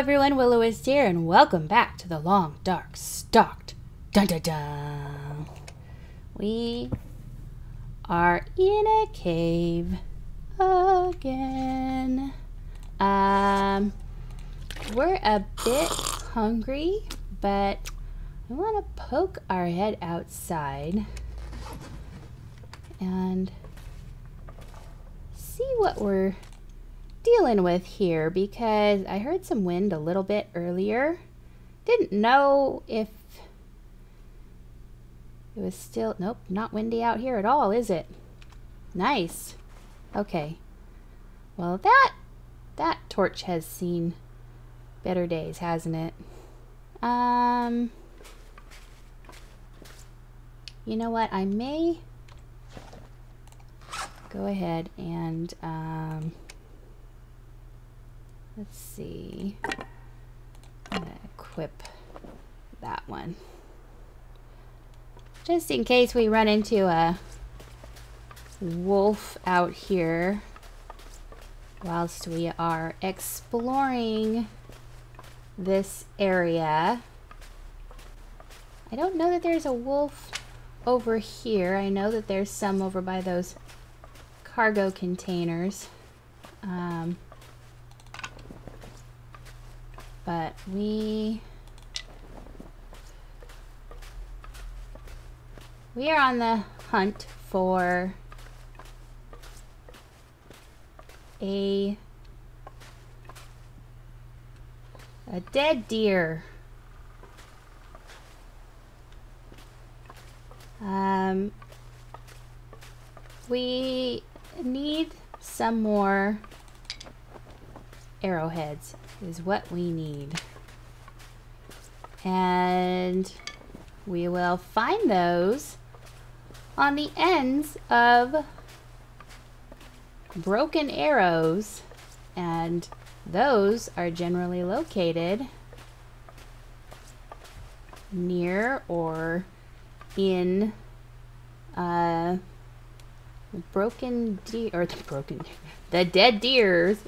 everyone, Willow is here, and welcome back to the long, dark, stalked. Dun dun dun. We are in a cave again. We're a bit hungry, but I want to poke our head outside and see what we're dealing with here, because I heard some wind a little bit earlier. Didn't know if it was still... Nope, not windy out here at all, is it? Nice. Okay. Well, that torch has seen better days, hasn't it? You know what? I may go ahead and let's see. I'm gonna equip that one. Just in case we run into a wolf out here whilst we are exploring this area. I don't know that there's a wolf over here. I know that there's some over by those cargo containers. But we are on the hunt for a dead deer. We need some more arrowheads is what we need, and we will find those on the ends of broken arrows, and those are generally located near or in broken deer, or the dead deers.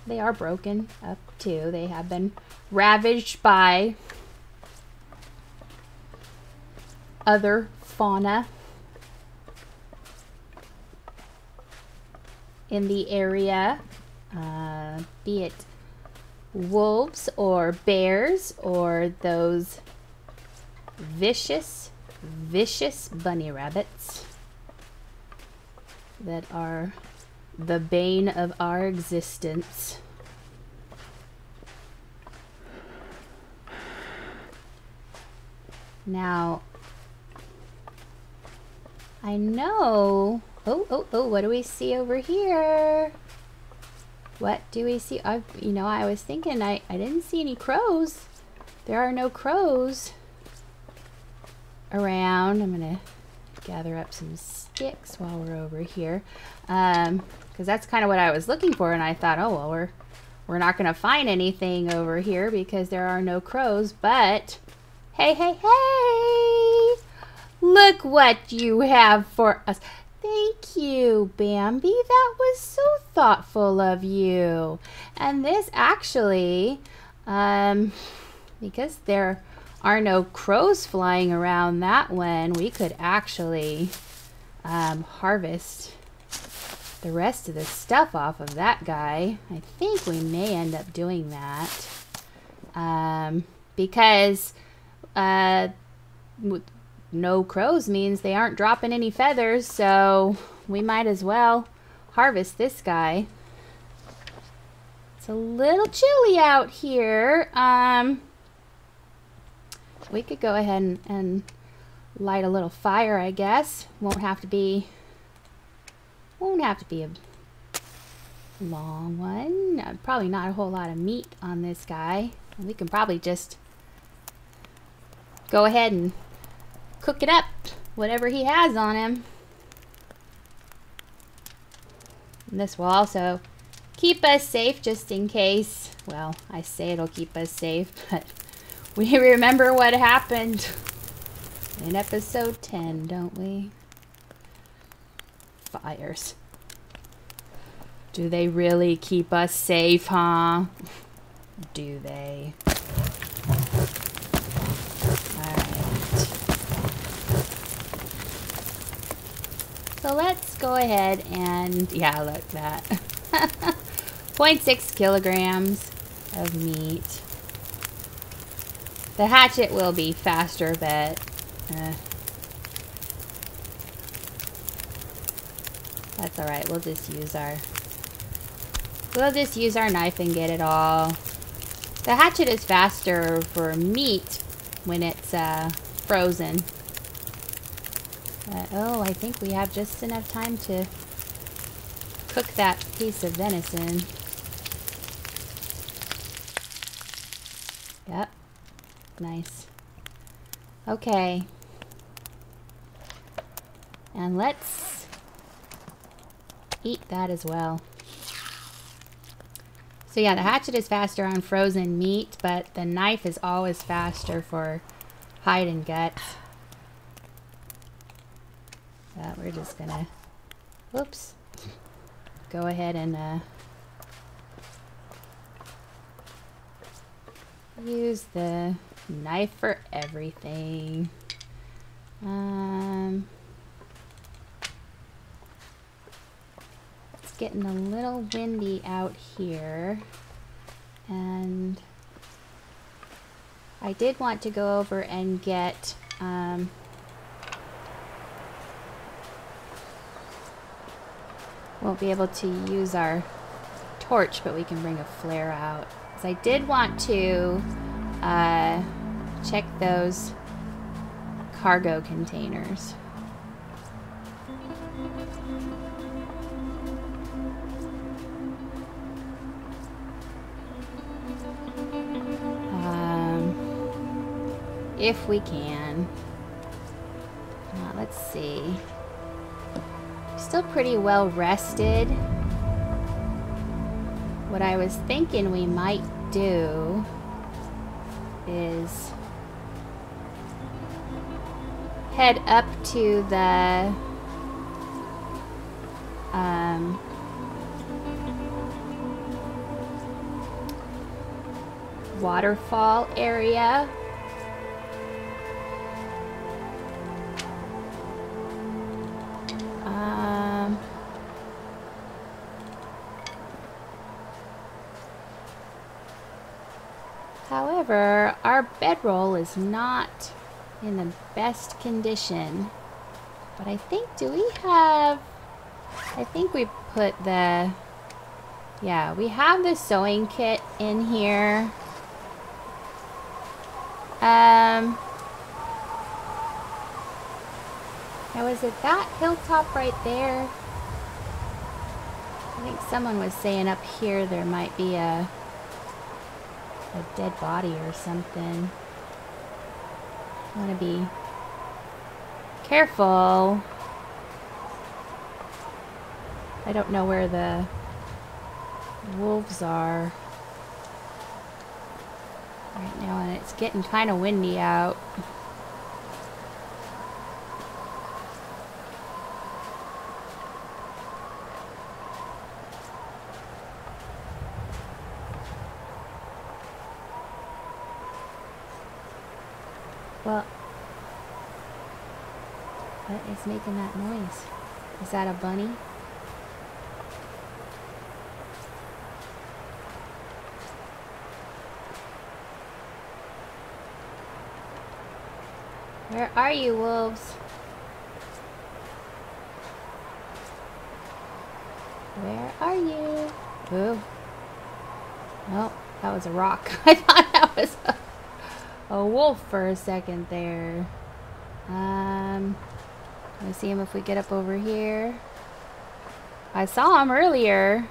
They are broken up too. They have been ravaged by other fauna in the area, be it wolves or bears or those vicious bunny rabbits that are the bane of our existence. Now, I know... Oh, what do we see over here? What do we see? I was thinking I didn't see any crows. There are no crows around. I'm gonna gather up some sticks while we're over here, because that's kind of what I was looking for, and I thought, oh well, we're not gonna find anything over here because there are no crows. But hey, look what you have for us. Thank you, Bambi. That was so thoughtful of you. And this actually, because there are no crows flying around that one, we could actually harvest the rest of the stuff off of that guy. I think we may end up doing that, because no crows means they aren't dropping any feathers, so we might as well harvest this guy. It's a little chilly out here. We could go ahead and light a little fire, I guess. Won't have to be a long one. Probably not a whole lot of meat on this guy. We can probably just go ahead and cook it up, whatever he has on him. And this will also keep us safe, just in case. Well, I say it'll keep us safe, but we remember what happened in episode 10, don't we? Fires. Do they really keep us safe, huh? Do they? Alright. So let's go ahead and... Yeah, look, that. 0.6 kilograms of meat. The hatchet will be faster, but... that's alright. We'll just use our knife and get it all. The hatchet is faster for meat when it's frozen. Oh, I think we have just enough time to cook that piece of venison. Yep. Nice. Okay. And let's eat that as well. So yeah, the hatchet is faster on frozen meat, but the knife is always faster for hide and guts. We're just gonna, whoops, go ahead and use the knife for everything. It's getting a little windy out here, and I did want to go over and get won't be able to use our torch, but we can bring a flare out. So I did want to check those cargo containers. If we can. Let's see. Still pretty well rested. What I was thinking we might do is head up to the waterfall area. However, our bedroll is not in the best condition. But I think, I think we put the, yeah, we have the sewing kit in here. Now is it that hilltop right there? I think someone was saying up here there might be a dead body or something. I want to be careful. I don't know where the wolves are right now, and it's getting kind of windy out. Well, what is making that noise? Is that a bunny? Where are you, wolves? Where are you? Ooh. Oh, that was a rock. I thought that was a wolf for a second there. Let me see him if we get up over here. I saw him earlier.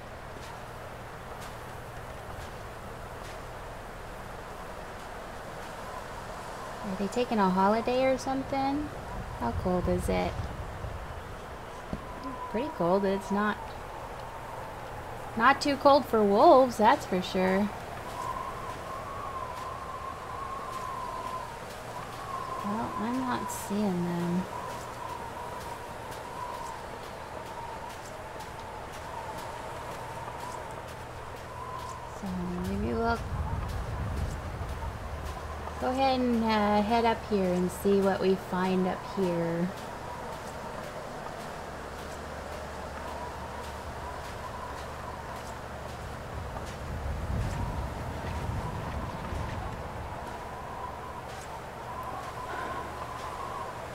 Are they taking a holiday or something? How cold is it? Pretty cold. It's not too cold for wolves, that's for sure. Well, I'm not seeing them. So maybe we'll go ahead and head up here and see what we find up here.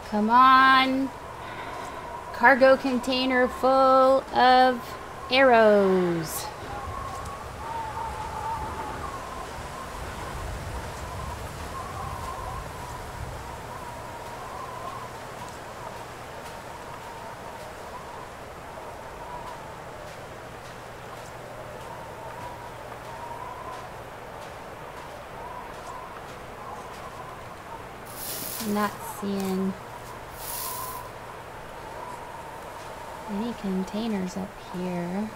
Come on! Cargo container full of arrows. I'm not seeing any containers up here.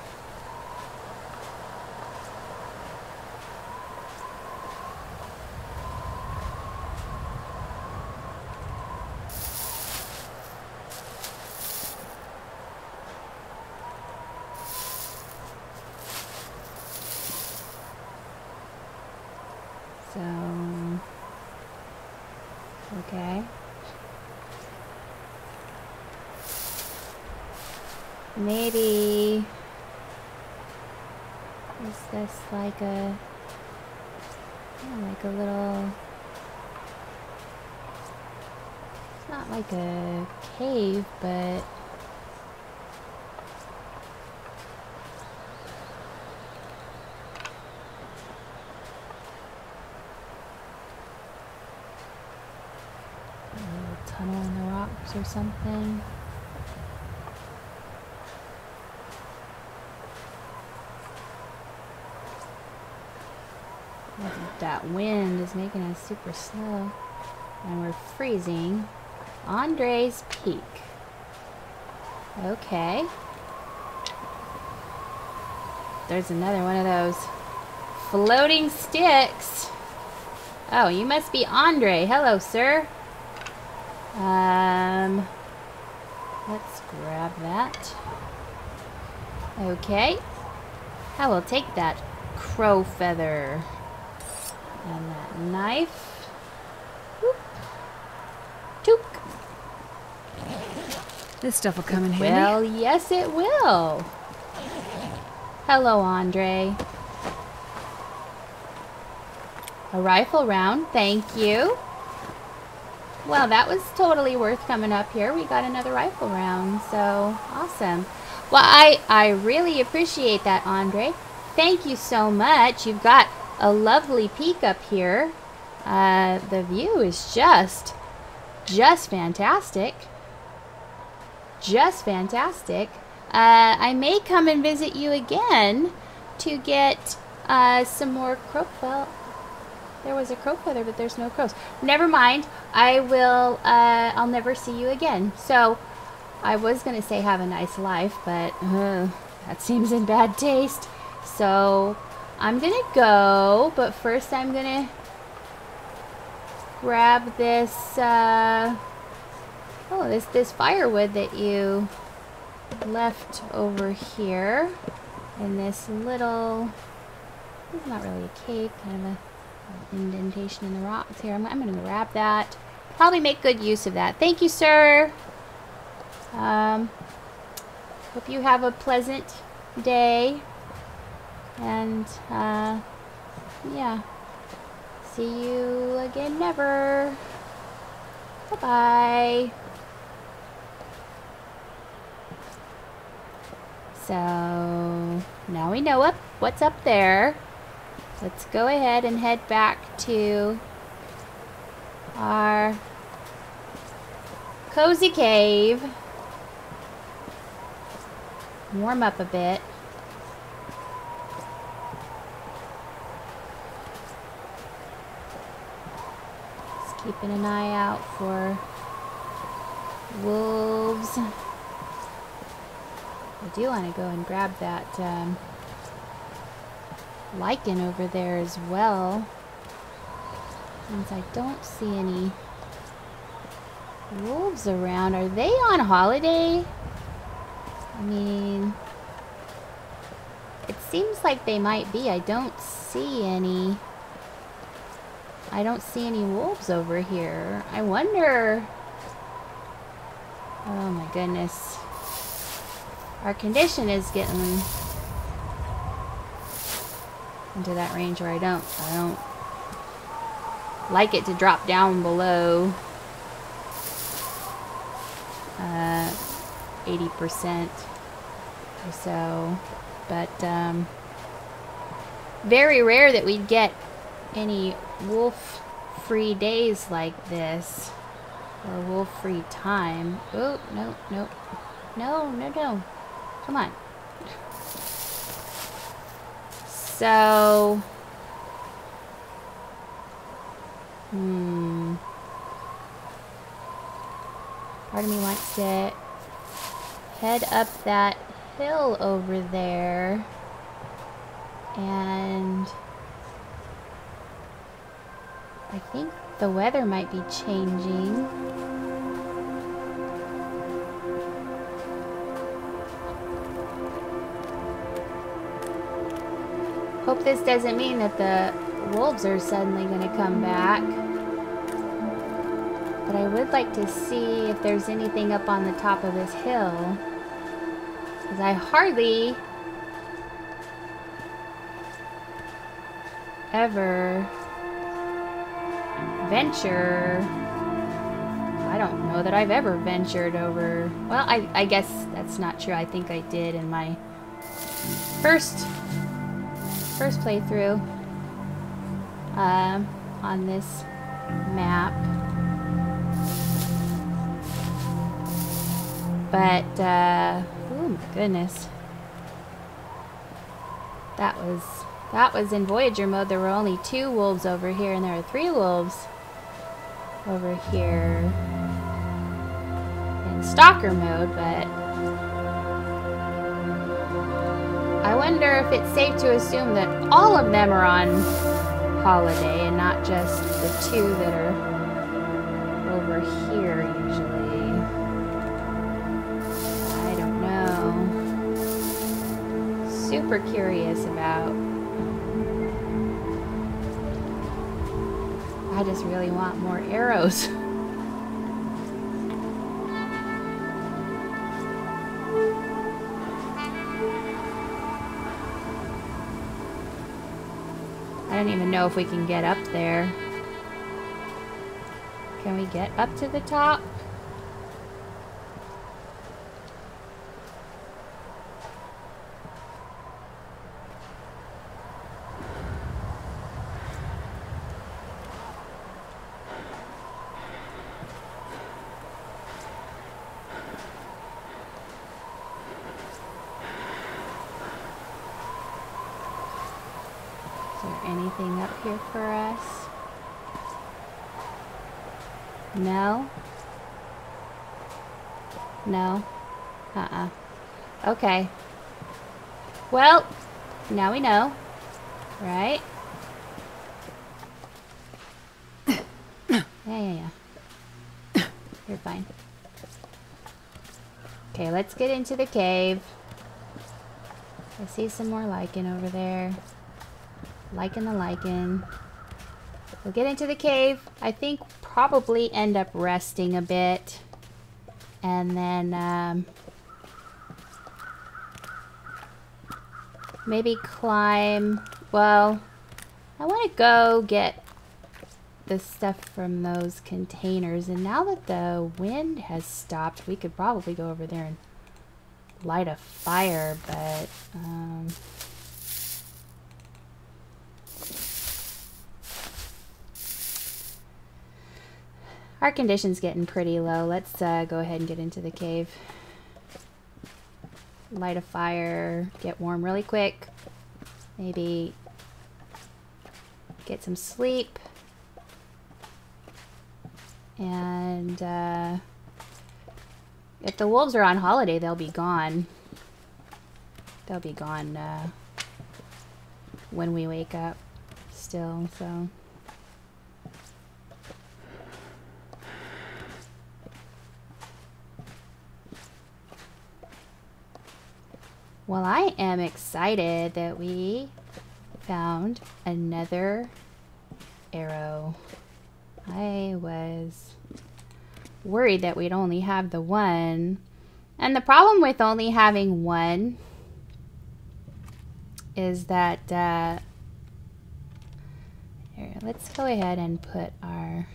So, okay. Maybe, is this like a, like a little, it's not like a cave, but a little tunnel in the rocks or something. That wind is making us super slow. And we're freezing. Andre's Peak. Okay. There's another one of those floating sticks. Oh, you must be Andre. Hello, sir. Let's grab that. Okay. I will take that crow feather. And that knife. Whoop. Took. This stuff will come in handy. Well, yes it will. Hello, Andre. A rifle round, thank you. Well, that was totally worth coming up here. We got another rifle round, so awesome. Well, I really appreciate that, Andre. Thank you so much. You've got a lovely peak up here. The view is just fantastic. Just fantastic. I may come and visit you again to get some more crow. Well, there was a crow feather, but there's no crows. Never mind. I will. I'll never see you again. So, I was gonna say have a nice life, but that seems in bad taste. So, I'm gonna go, but first I'm gonna grab this. This firewood that you left over here in this little. It's not really a cave, kind of a indentation in the rocks here. I'm gonna grab that. Probably make good use of that. Thank you, sir. Hope you have a pleasant day. And, yeah. See you again never. Bye-bye. So, now we know what's up there. Let's go ahead and head back to our cozy cave. Warm up a bit. Just keeping an eye out for wolves. I do want to go and grab that lichen over there as well, since I don't see any wolves around. Are they on holiday? I mean, it's seems like they might be. I don't see any. I don't see any wolves over here. I wonder. Oh my goodness. Our condition is getting into that range where I don't like it to drop down below 80% or so. But very rare that we'd get any wolf-free days like this. Or wolf-free time. Oh, no, no. No, no, no. Come on. So... part of me wants to head up that hill over there. And... I think the weather might be changing. Hope this doesn't mean that the wolves are suddenly going to come back. But I would like to see if there's anything up on the top of this hill. Because I hardly ever venture. I don't know that I've ever ventured over. Well, I guess that's not true. I think I did in my first playthrough on this map. But oh my goodness, that was in Voyager mode. There were only 2 wolves over here, and there are 3 wolves over here in Stalker mode. But I wonder if it's safe to assume that all of them are on holiday and not just the 2 that are over here usually. I don't know. Super curious about. I just really want more arrows. I don't even know if we can get up there. Can we get up to the top? Anything up here for us? No? No? Okay. Well, now we know. Right? Yeah. You're fine. Okay, let's get into the cave. I see some more lichen over there. Liking the lichen. We'll get into the cave. I think probably end up resting a bit. And then maybe climb. Well, I want to go get the stuff from those containers. And now that the wind has stopped, we could probably go over there and light a fire. But our condition's getting pretty low. Let's go ahead and get into the cave. Light a fire, get warm really quick. Maybe get some sleep. And if the wolves are on holiday, they'll be gone. They'll be gone when we wake up still, so... Well, I am excited that we found another arrow. I was worried that we'd only have the one. And the problem with only having one is that, here, let's go ahead and put our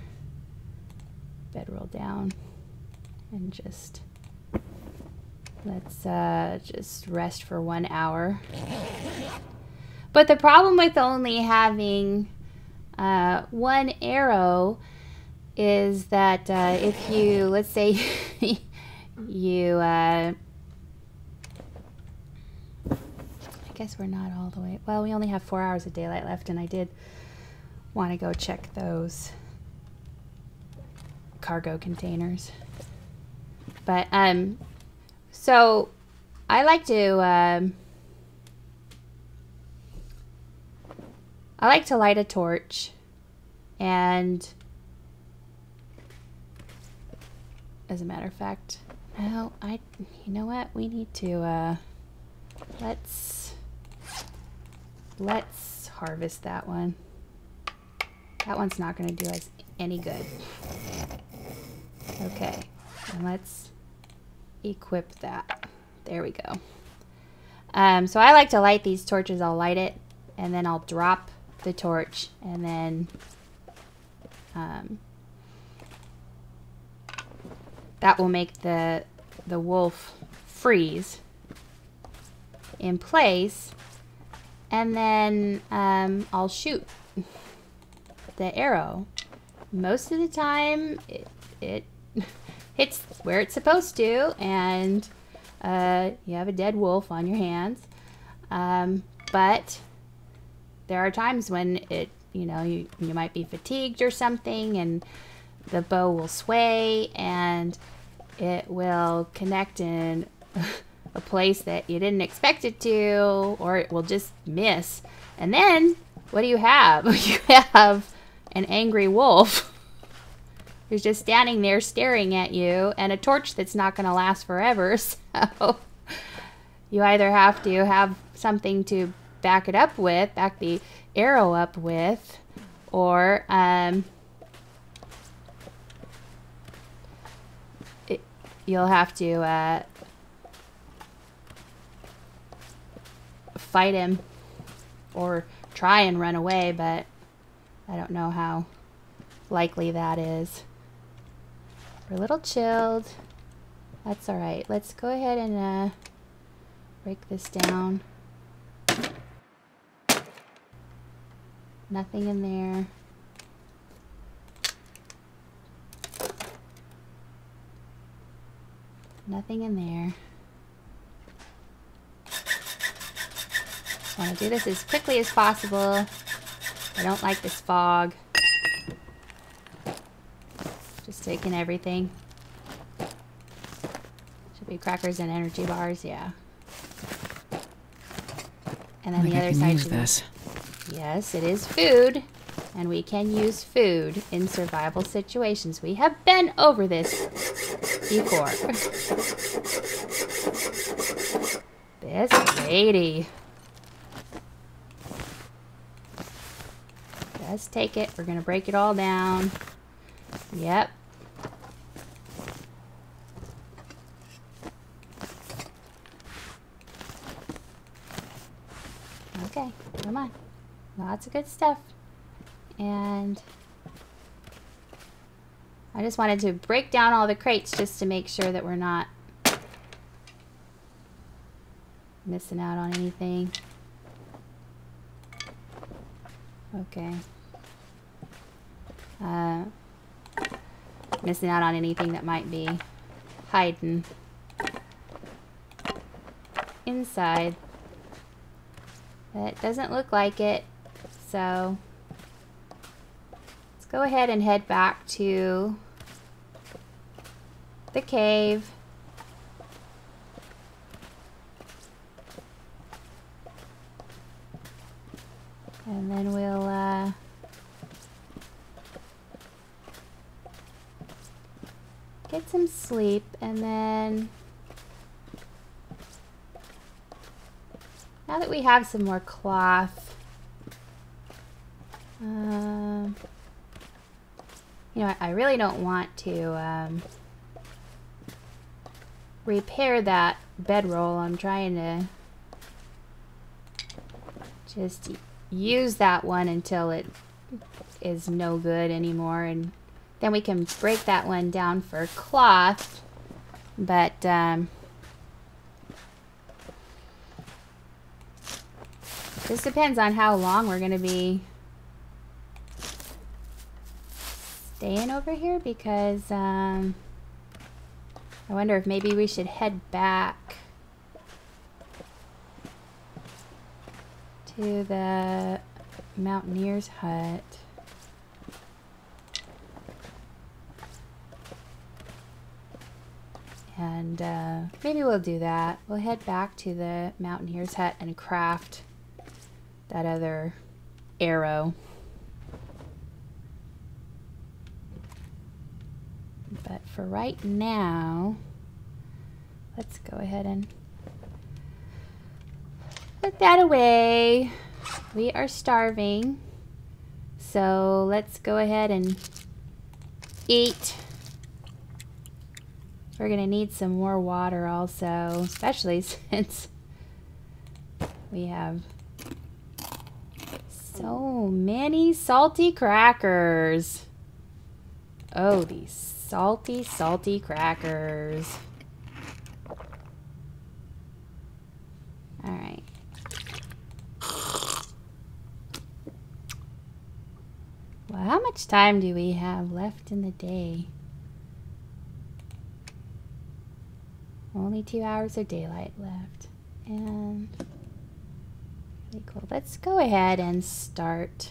bedroll down and just, let's just rest for 1 hour. But the problem with only having one arrow is that if you, let's say you, I guess we're not all the way, well, we only have 4 hours of daylight left, and I did want to go check those cargo containers. But, so I like to light a torch, and as a matter of fact, no, you know what? We need to, let's harvest that one. That one's not going to do us any good. Okay, and let's equip that. There we go. So I like to light these torches. I'll light it, and then I'll drop the torch, and then that will make the wolf freeze in place, and then I'll shoot the arrow. Most of the time it hits where it's supposed to, and you have a dead wolf on your hands. But there are times when you might be fatigued or something, and the bow will sway and it will connect in a place that you didn't expect it to, or it will just miss. And then what do you have? You have an angry wolf who's just standing there staring at you, and a torch that's not going to last forever. So you either have to have something to back it up with, back the arrow up with, or you'll have to fight him or try and run away, but I don't know how likely that is. We're a little chilled. That's all right. Let's go ahead and break this down. Nothing in there. Nothing in there. I want to do this as quickly as possible. I don't like this fog. Just taking everything. Should be crackers and energy bars, yeah. And then the other side should be... Yes, it is food, and we can use food in survival situations. We have been over this before. This lady. Let's take it. We're going to break it all down. Yep. Okay, come on. Lots of good stuff. And I just wanted to break down all the crates just to make sure that we're not missing out on anything. Okay. Missing out on anything that might be hiding inside. It doesn't look like it, so let's go ahead and head back to the cave. And then we'll get some sleep, and then now that we have some more cloth, you know, I really don't want to repair that bedroll. I'm trying to just use that one until it is no good anymore, and then we can break that one down for cloth. But this depends on how long we're going to be staying over here, because I wonder if maybe we should head back to the mountaineer's hut. And maybe we'll do that. We'll head back to the mountaineer's hut and craft that other arrow. But for right now, let's go ahead and put that away. We are starving, so let's go ahead and eat. We're gonna need some more water also, especially since we have so many salty crackers. Oh, these salty, salty crackers. All right. Well, how much time do we have left in the day? Only 2 hours of daylight left. And really cool. Let's go ahead and start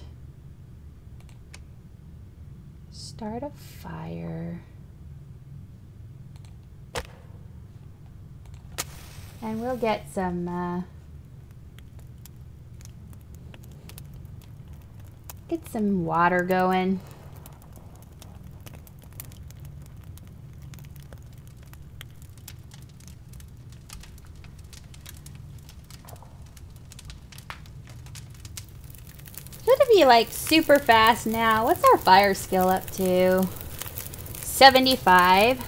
a fire. And we'll get some water going. Be like super fast now. What's our fire skill up to? 75.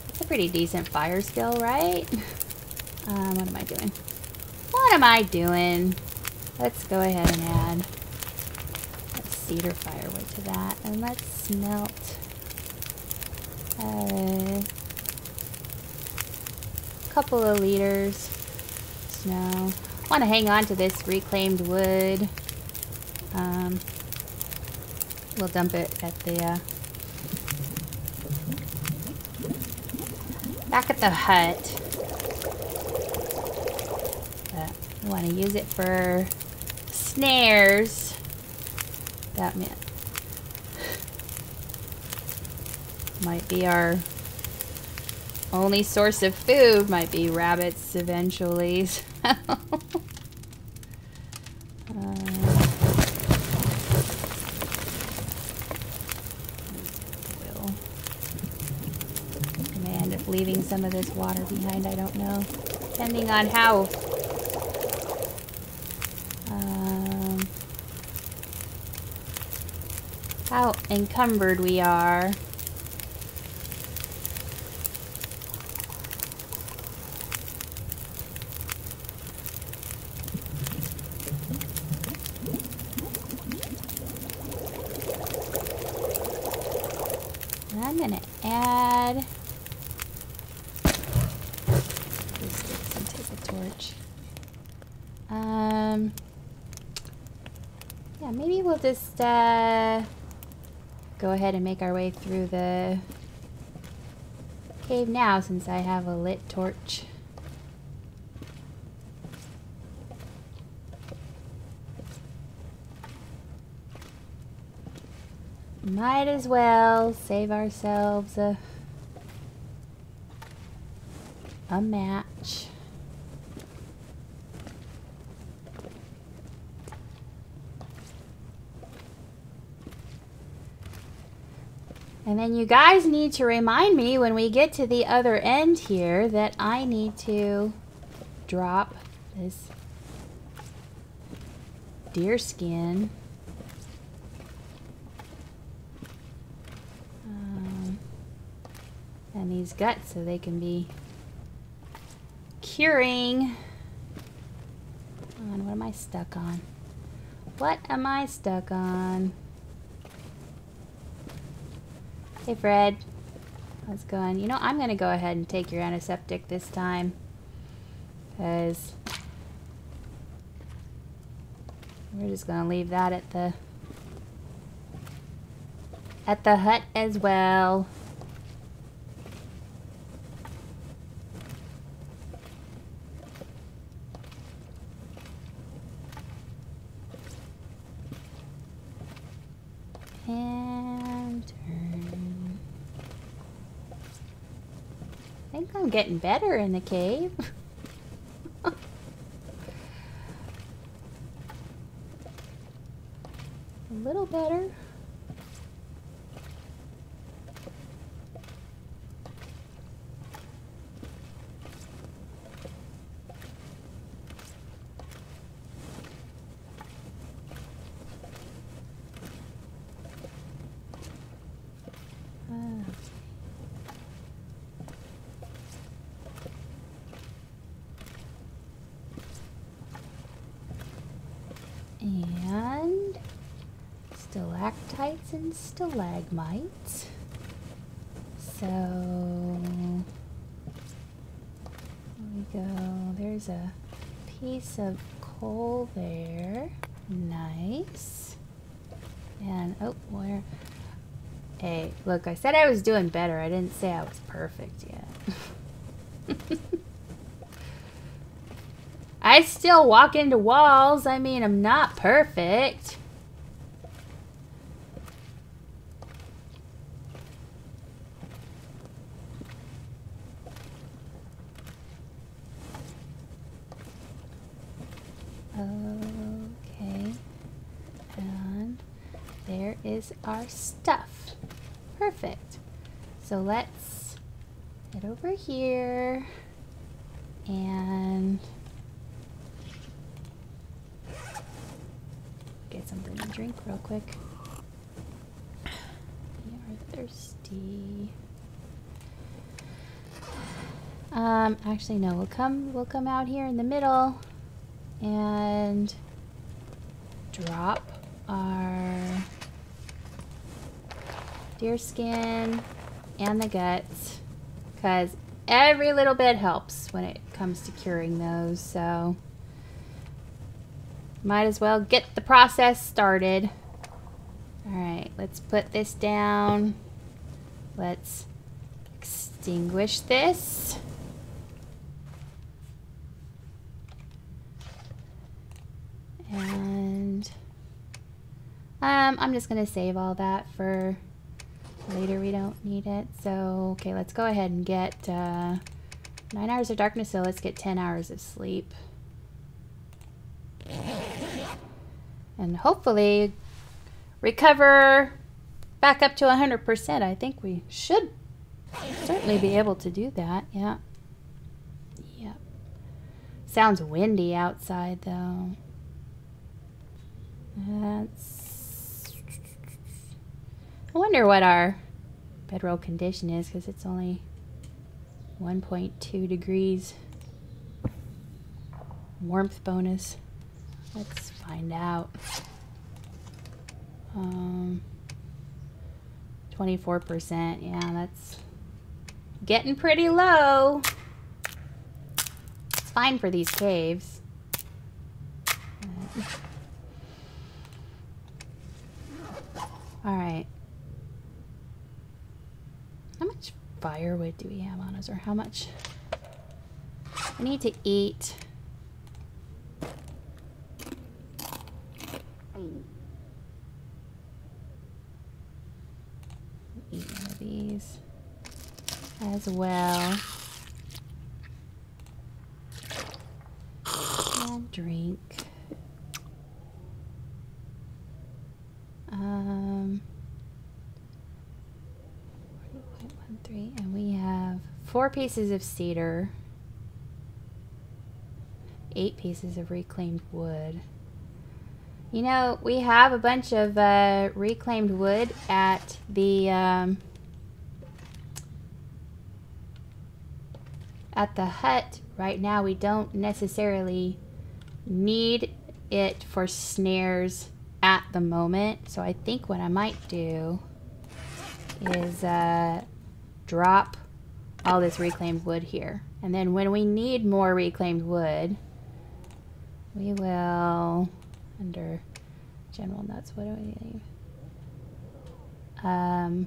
That's a pretty decent fire skill, right? What am I doing? What am I doing? Let's go ahead and add a cedar firewood to that, and let's smelt a couple of liters snow. I want to hang on to this reclaimed wood. We'll dump it at the back at the hut. But we want to use it for snares. That might be our only source of food. Might be rabbits eventually. So. Leaving some of this water behind, I don't know, depending on how encumbered we are. And I'm gonna add torch. Yeah, maybe we'll just go ahead and make our way through the cave now, since I have a lit torch. Might as well save ourselves a match. And then you guys need to remind me when we get to the other end here that I need to drop this deer skin. And these guts so they can be curing. Come on, what am I stuck on? What am I stuck on? Hey Fred, how's it going? You know, I'm gonna go ahead and take your antiseptic this time, because we're just gonna leave that at the hut as well. And turn. I think I'm getting better in the cave. A little better. And stalactites and stalagmites. So there we go. There's a piece of coal there. Nice. And oh, where? Hey, look, I said I was doing better. I didn't say I was perfect yet. I still walk into walls. I mean, I'm not perfect. Okay. And there is our stuff. Perfect. So let's head over here and get something to drink real quick. We are thirsty. Actually no, we'll come out here in the middle and drop our deer skin and the guts, because every little bit helps when it comes to curing those, so might as well get the process started. Alright, let's put this down. Let's extinguish this. And I'm just gonna save all that for later. We don't need it. So okay, let's go ahead and get 9 hours of darkness, so let's get 10 hours of sleep. And hopefully recover back up to 100%. I think we should certainly be able to do that. Yeah. Yep. Sounds windy outside though. That's... I wonder what our bedroll condition is, because it's only 1.2 degrees. Warmth bonus. Let's find out. 24%. Yeah, that's getting pretty low. It's fine for these caves. Alright. How much firewood do we have on us, or how much? I need to eat. Eat one of these as well. And drink. 40.13, and we have 4 pieces of cedar, 8 pieces of reclaimed wood. You know, we have a bunch of reclaimed wood at the hut right now. We don't necessarily need it for snares at the moment. So I think what I might do is drop all this reclaimed wood here. And then when we need more reclaimed wood, we will, under general nuts, what do we leave? I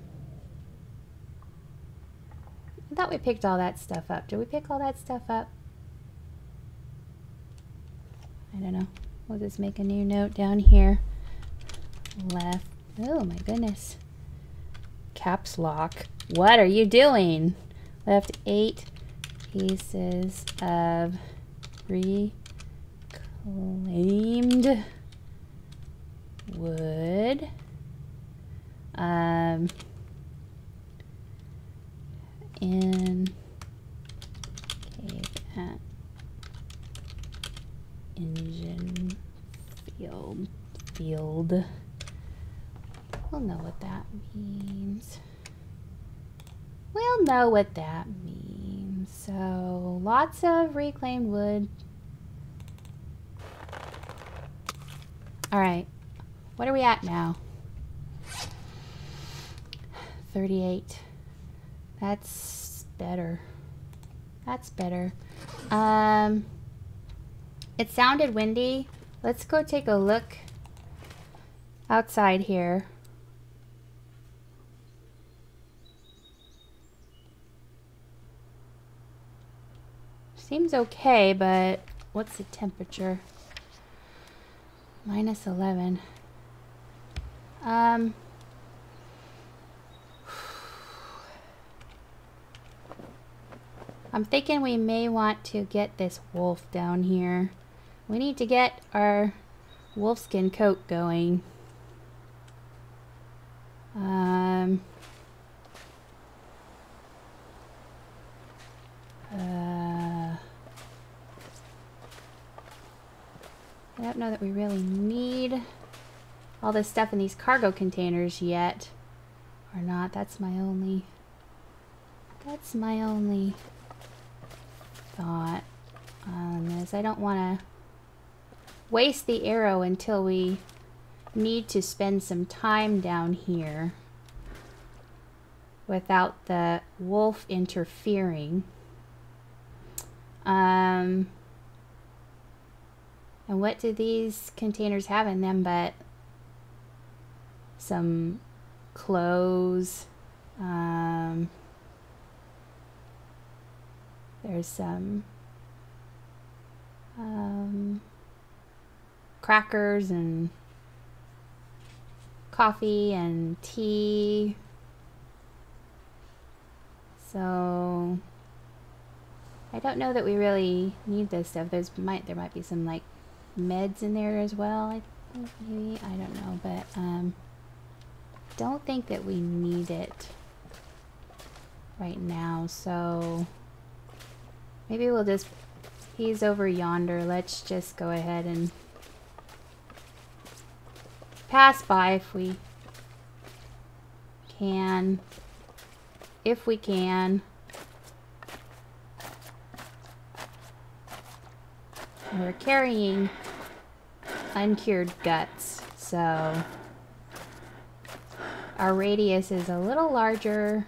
thought we picked all that stuff up. Did we pick all that stuff up? I don't know. We'll just make a new note down here. Left. Oh my goodness. Caps lock. What are you doing? Left 8 pieces of reclaimed wood. In cave at engine field. We'll know what that means. We'll know what that means. So lots of reclaimed wood. All right, what are we at now? 38. That's better. That's better. It sounded windy. Let's go take a look outside here. Seems okay, but what's the temperature? -11. I'm thinking we may want to get this wolf down here. We need to get our wolfskin coat going. I don't know that we really need all this stuff in these cargo containers yet. Or not. That's my only thought on this. I don't want to waste the arrow until we need to spend some time down here without the wolf interfering. And what do these containers have in them but some clothes? There's some crackers and coffee and tea. So I don't know that we really need this stuff. There might be some like meds in there as well. I think maybe, I don't know, but don't think that we need it right now. So maybe we'll just, he's over yonder. Let's just go ahead and pass by if we can. If we can. We're carrying uncured guts, so our radius is a little larger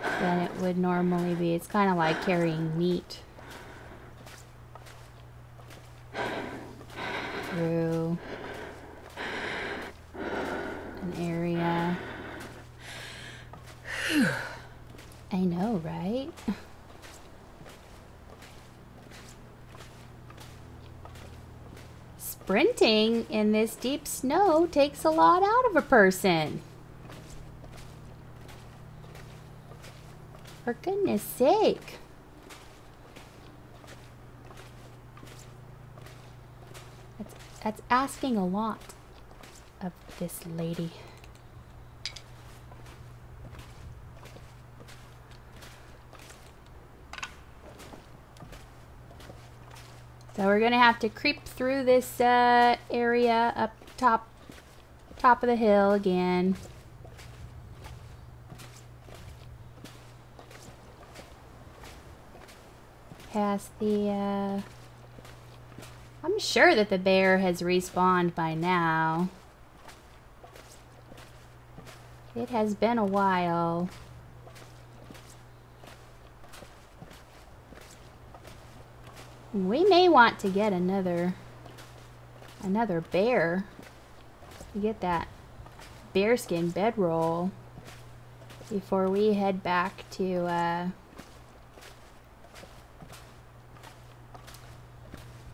than it would normally be. It's kind of like carrying meat through an area. I know, right? Sprinting in this deep snow takes a lot out of a person. For goodness sake. That's asking a lot of this lady. So we're gonna have to creep through this area up top of the hill again. Past the I'm sure that the bear has respawned by now. It has been a while. We may want to get another bear. To get that bearskin bedroll before we head back to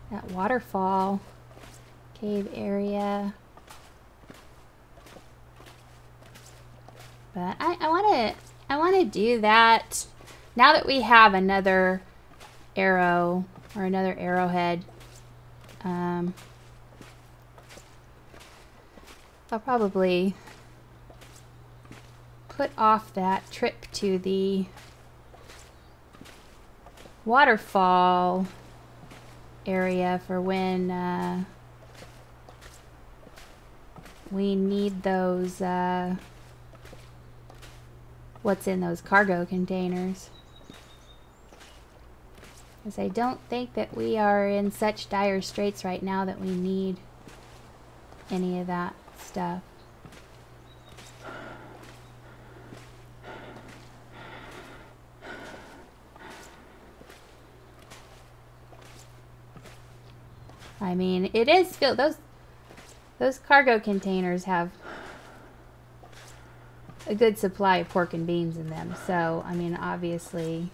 that waterfall cave area. But I want to do that now that we have another arrow or another arrowhead. I'll probably put off that trip to the waterfall area for when we need those what's in those cargo containers, because I don't think that we are in such dire straits right now that we need any of that stuff. I mean, it is filled. Those cargo containers have a good supply of pork and beans in them. So, I mean, obviously,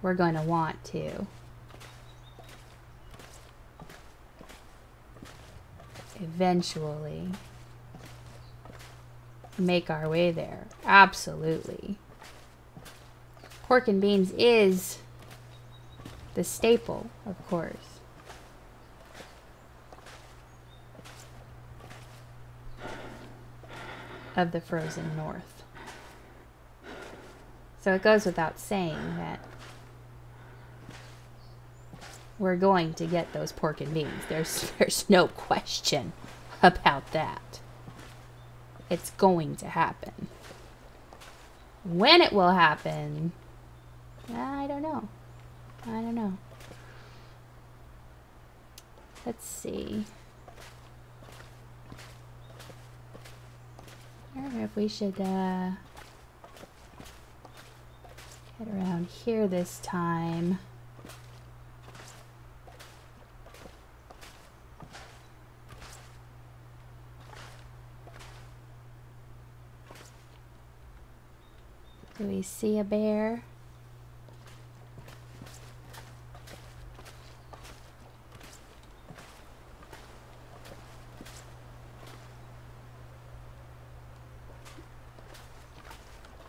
we're going to want to eventually make our way there. Absolutely. Pork and beans is the staple, of course. Of the frozen north. So it goes without saying that we're going to get those pork and beans. There's no question about that. It's going to happen. When it will happen, I don't know. I don't know. Let's see. I wonder if we should get around here this time. Do we see a bear?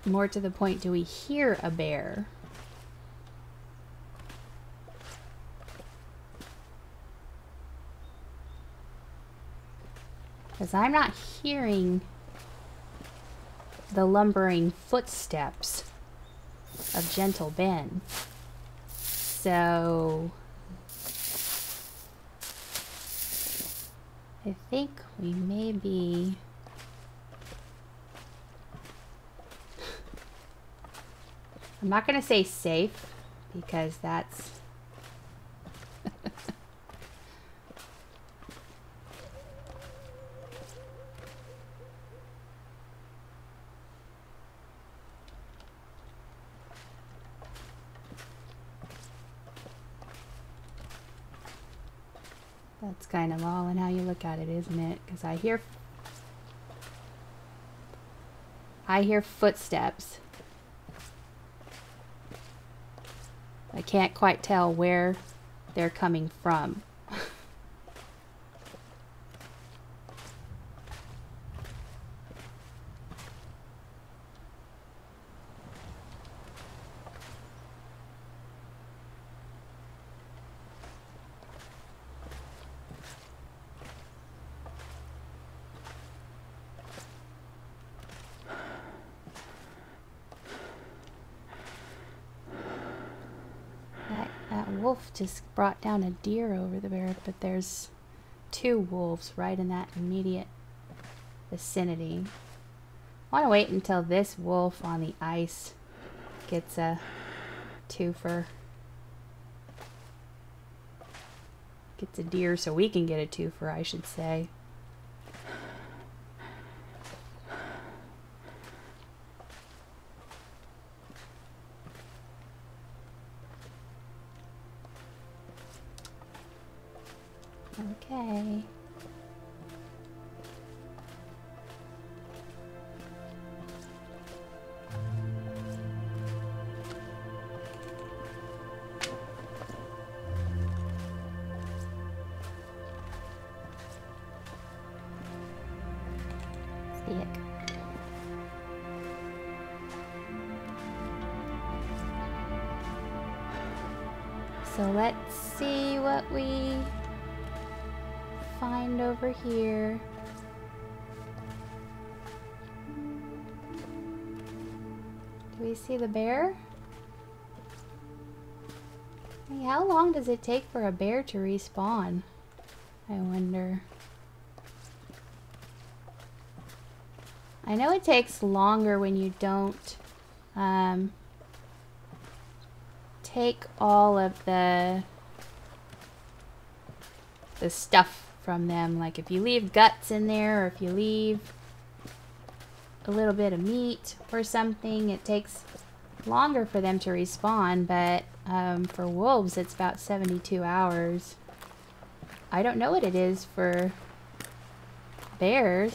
More to the point, do we hear a bear? Because I'm not hearing the lumbering footsteps of Gentle Ben. So I think we may be... I'm not going to say safe, because that's... That's kind of all in how you look at it, isn't it? Because I hear footsteps. I can't quite tell where they're coming from. wolf just brought down a deer over the bear, but there's 2 wolves right in that immediate vicinity. I want to wait until this wolf on the ice gets a twofer. Gets a deer so we can get a twofer, I should say. Okay. Stick. So let's see what we find over here. Do we see the bear? Hey, how long does it take for a bear to respawn? I wonder. I know it takes longer when you don't take all of the stuff from them. Like if you leave guts in there, or if you leave a little bit of meat or something, it takes longer for them to respawn. But for wolves, it's about 72 hours. I don't know what it is for bears.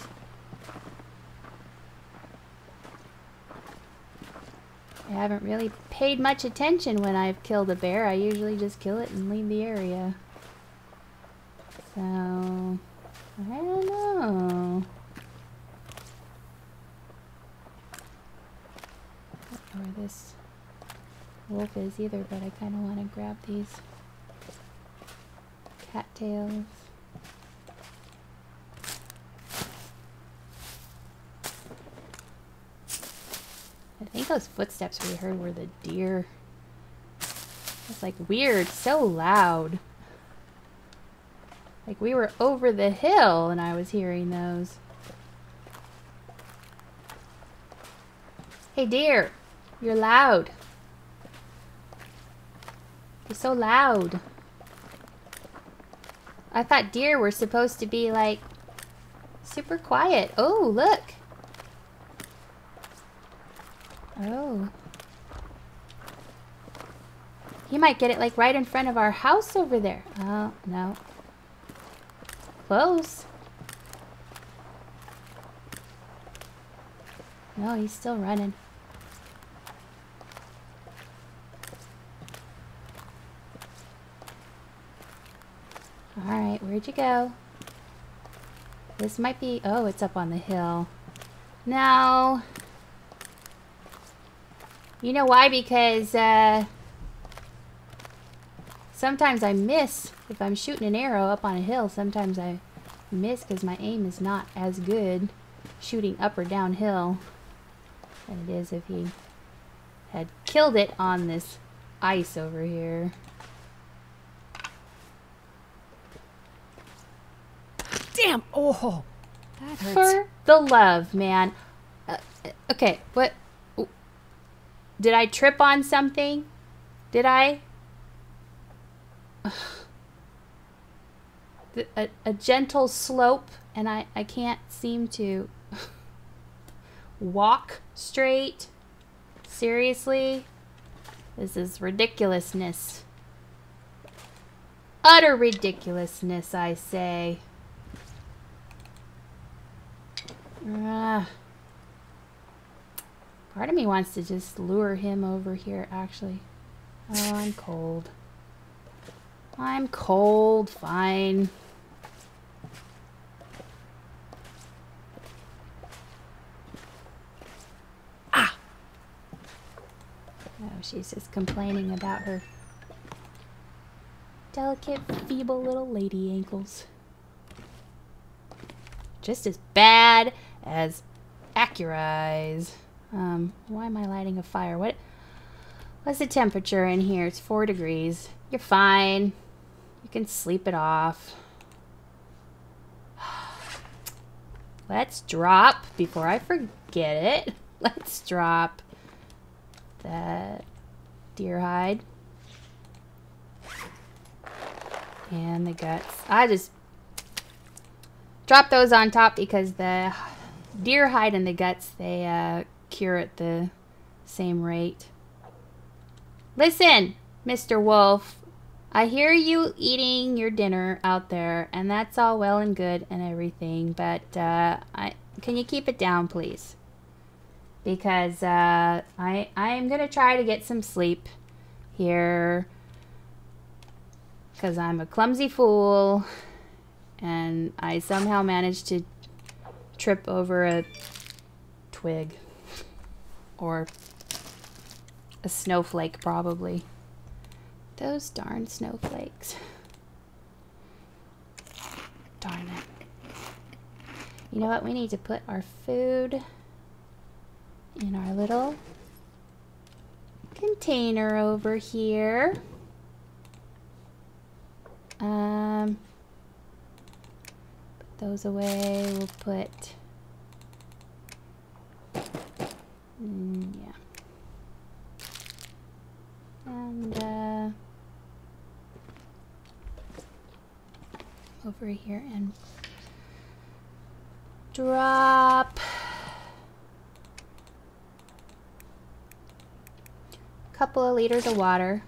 I haven't really paid much attention when I've killed a bear. I usually just kill it and leave the area. So, I don't know. I don't know where this wolf is either, but I kind of want to grab these cattails. I think those footsteps we heard were the deer. It's like weird, so loud. Like we were over the hill and I was hearing those. Hey deer, you're loud. You're so loud. I thought deer were supposed to be like super quiet. Oh, look. Oh. He might get it like right in front of our house over there. Oh, no. Close. No, he's still running. Alright, where'd you go? This might be... Oh, it's up on the hill. No. You know why? Because, sometimes I miss. If I'm shooting an arrow up on a hill, sometimes I miss because my aim is not as good shooting up or downhill than it is if he had killed it on this ice over here. Damn! Oh, that hurts. For the love, man. Okay, what? Did I trip on something? Did I? A gentle slope, and I can't seem to walk straight. Seriously? This is ridiculousness. Utter ridiculousness, I say. Part of me wants to just lure him over here, actually. Oh, I'm cold. I'm cold, fine. Ah! Oh, she's just complaining about her delicate, feeble little lady ankles. Just as bad as Accurize. Why am I lighting a fire? What? What's the temperature in here? It's 4 degrees. You're fine. You can sleep it off. Let's drop, before I forget it, let's drop the deer hide. And the guts. I just drop those on top because the deer hide and the guts, they cure at the same rate. Listen, Mr. Wolf. I hear you eating your dinner out there, and that's all well and good and everything, but can you keep it down, please? Because I am going to try to get some sleep here, because I'm a clumsy fool, and I somehow managed to trip over a twig, or a snowflake, probably. Those darn snowflakes. Darn it. You know what? We need to put our food in our little container over here. Put those away. We'll put... yeah. And, over here and drop a couple of liters of water.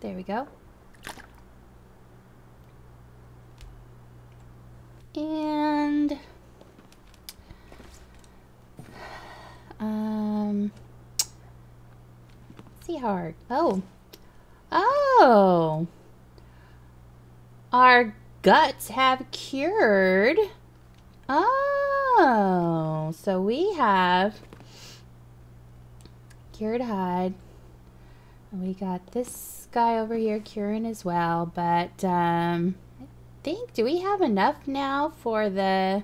There we go. And see how hard. Oh, our guts have cured. Oh, so we have cured hide. And we got this guy over here curing as well, but I think, do we have enough now for the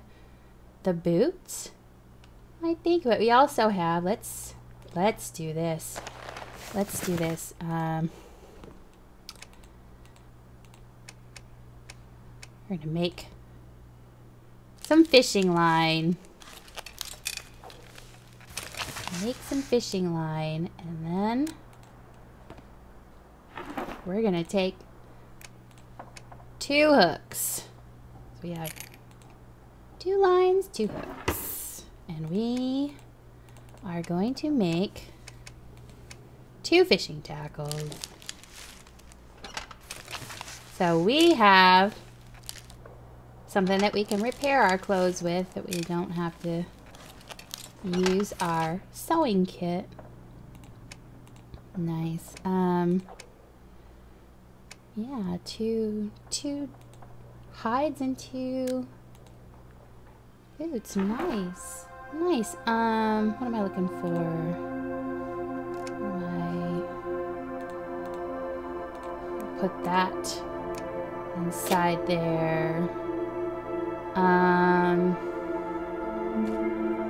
boots? I think, but we also have, let's do this. Let's do this. We're gonna make some fishing line. Make some fishing line, and then we're gonna take 2 hooks. So we have 2 lines, 2 hooks. And we are going to make 2 fishing tackles. So we have something that we can repair our clothes with, that we don't have to use our sewing kit. Nice. Yeah, two hides and 2 boots. Nice. Nice. What am I looking for? Put that inside there.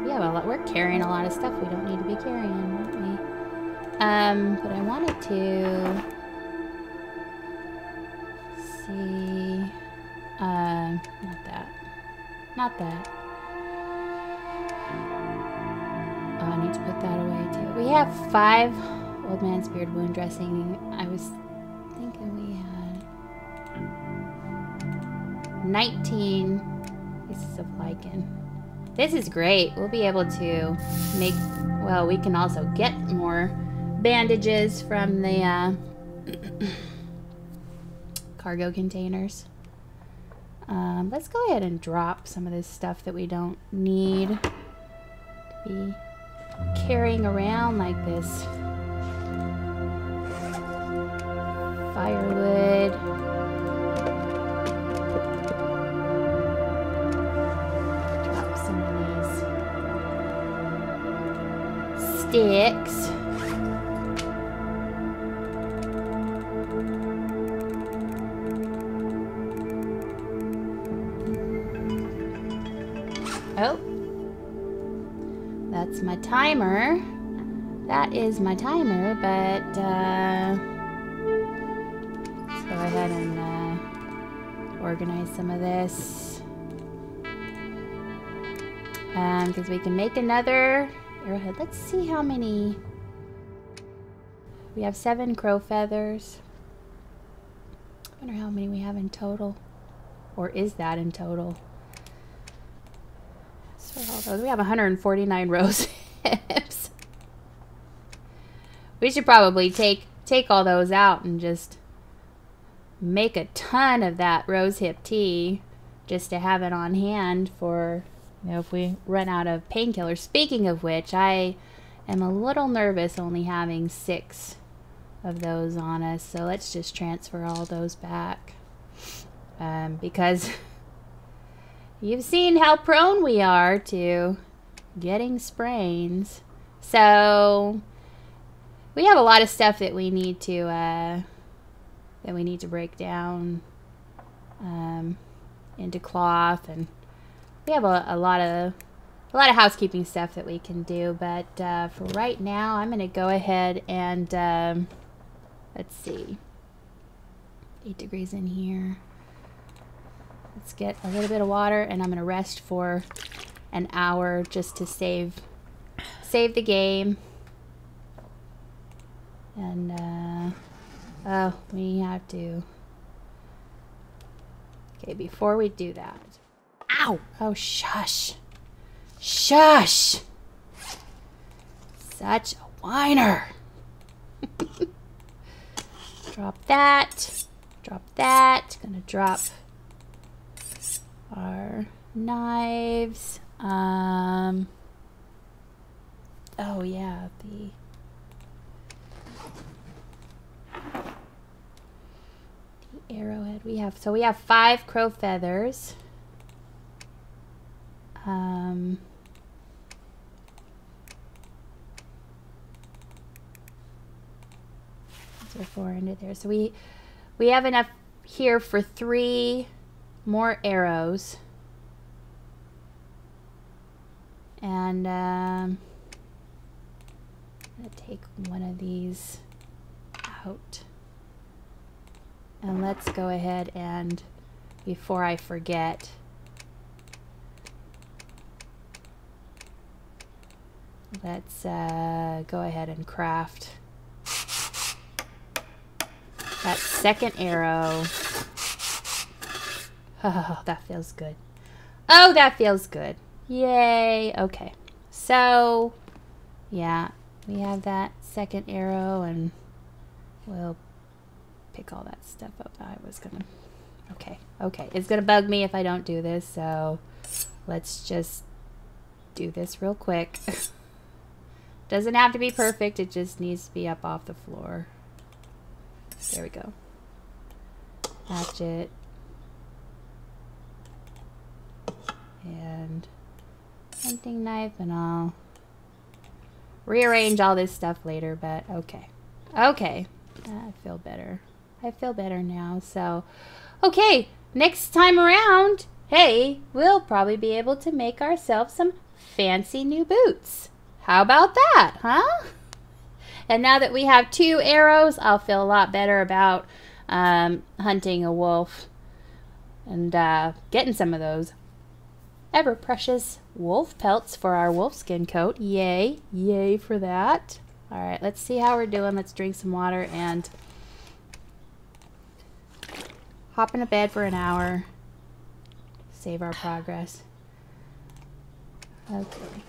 Yeah, well, we're carrying a lot of stuff we don't need to be carrying, aren't we? But I wanted to see, not that. Oh, I need to put that away too. We have 5 Old Man's Beard wound dressing. I was thinking we had 19 pieces of lichen. This is great. We'll be able to make, well, we can also get more bandages from the cargo containers. Let's go ahead and drop some of this stuff that we don't need to be carrying around like this. Firewood. Drop some of these sticks. Oh. That's my timer. That is my timer, but let's go ahead and organize some of this. Because we can make another arrowhead. Let's see how many. We have 7 crow feathers. I wonder how many we have in total. Or is that in total? So all those, we have 149 rose hips. We should probably take all those out and just make a ton of that rose hip tea just to have it on hand for, you know, if we run out of painkillers. Speaking of which, I am a little nervous only having 6 of those on us, so let's just transfer all those back. Because you've seen how prone we are to getting sprains. So we have a lot of stuff that we need to break down into cloth, and we have a lot of housekeeping stuff that we can do. But for right now, I'm gonna go ahead and let's see, 8 degrees in here. Let's get a little bit of water, and I'm gonna rest for an hour just to save the game. And oh, we have to. Okay, before we do that. Ow! Oh, shush. Shush! Such a whiner. Drop that. Drop that. Gonna drop our knives. Oh yeah, the arrowhead we have. So we have 5 crow feathers. So 4 into there. So we have enough here for 3 more arrows. And I'm gonna take one of these out. And let's go ahead and, before I forget, let's go ahead and craft that second arrow. Oh, that feels good. Oh, that feels good. Yay. Okay. So, yeah, we have that second arrow, and we'll pick all that stuff up. I was gonna. Okay. It's gonna bug me if I don't do this, so let's just do this real quick. Doesn't have to be perfect, it just needs to be up off the floor. There we go. Hatchet. And hunting knife, and I'll rearrange all this stuff later, but okay. Okay. I feel better. I feel better now, so okay, next time around, hey, we'll probably be able to make ourselves some fancy new boots. How about that, huh? And now that we have 2 arrows, I'll feel a lot better about hunting a wolf and getting some of those ever precious wolf pelts for our wolfskin coat. Yay. Yay for that. All right, let's see how we're doing. Let's drink some water and hop into bed for an hour. Save our progress. Okay.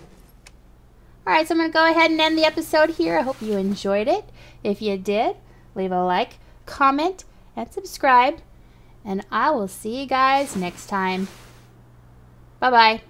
Alright, so I'm going to go ahead and end the episode here. I hope you enjoyed it. If you did, leave a like, comment, and subscribe. And I will see you guys next time. Bye-bye.